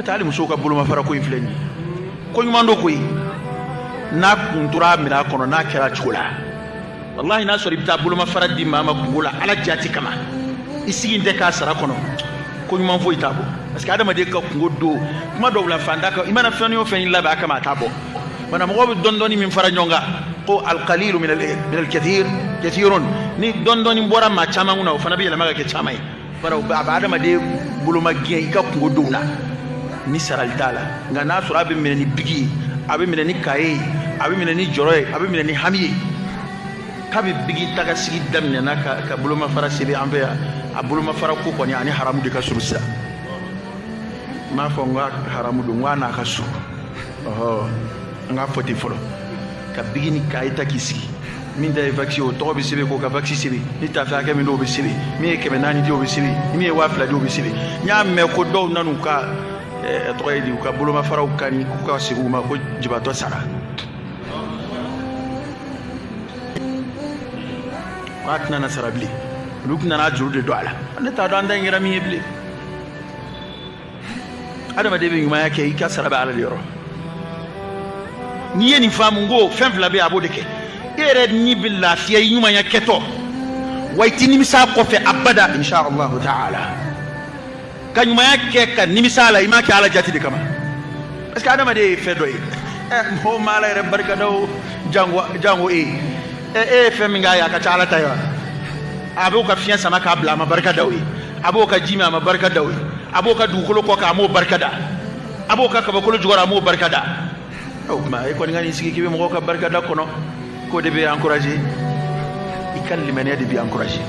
taali muso ka boloma fara ko in filɛ nin ko ɲuman do koyi n'a kun tora mina kɔnɔ n'a kɛra cogo la wallahi n'a sɔrɔ i bɛ taa boloma fara di maa ma kungo la ala jati kama i sigi tɛ k'a sara kɔnɔ ko ɲuman foyi t'a bɔ parce que adamaden ka kungo do kuma dɔw la fanda ka i mana fɛn o fɛn labɛn a kama a t'a bɔ mana mɔgɔ bɛ dɔɔni min fara ɲɔgɔn kan ko alqalilu min alkathir kathirun ni dɔɔni bɔra maa caman kunna o fana bɛ yɛlɛma ka kɛ caman ye bara a bɛ adamaden boloma gɛn i ka kungo dow la ni sarali t'a la nka n'a sɔrɔ a bɛ minɛ ni bigi ye a bɛ minɛ ni kaye ye a bɛ minɛ ni jɔrɔ ye a bɛ minɛ ni hami ye k'a bɛ bigi ta ka sigi daminɛna ka boloma fara sɛbɛn an fɛ yan a boloma fara ko kɔni ani haramu de ka surun sisan n m'a fɔ n ka haramu don n k'a n'a ka su n k'a fɔ ten fɔlɔ ka bigi ni kaye ta k'i sigi min ta ye vaccin o tɔgɔ bɛ sɛbɛn k'o ka vaccin sɛbɛn ni tafe hakɛ min do o bɛ sɛbɛn min ye 400 di o bɛ sɛbɛn min ye 2000 di o bɛ sɛbɛn n y'a mɛn ko dɔw nan'u ka tɔgɔ ye di u ka boloma faraw kani k'u ka segin u ma ko jibatɔ sara k'a tɛna na sara bilen olu tɛna n'a juru de don a la ne t'a dɔn an ta in kɛra min ye bilen adamaden bɛ ɲumanya kɛ i ka sara bɛ ala de yɔrɔ n'i ye nin faamu ko fɛn fila bɛ yen a b'o de kɛ e yɛrɛ ni bɛ lafiya i ɲumanya kɛtɔ wa i tɛ nimisa kɔfɛ abada insha Allah ta'ala ka ɲumanya kɛ ka nimisa la i m'a kɛ ala jati de kama parce que adamaden ye fɛn dɔ ye mɔgɔw ma ala yɛrɛ barikada o jango e ye fɛn min k'a ye a ka ca ala ta ye wa a b'o ka fiɲɛ sama k'a bila a ma barika da o ye a b'o ka ji min a ma barika da o ye a b'o ka dugukolo kɔ k'a m'o barika da a b'o ka kabakolo jukɔrɔ a m'o barika da o tuma e kɔni ka n'i sigi k'i bɛ mɔgɔw ka barika da kɔnɔ k'o de bɛ encourager i ka limaniya de bɛ encourager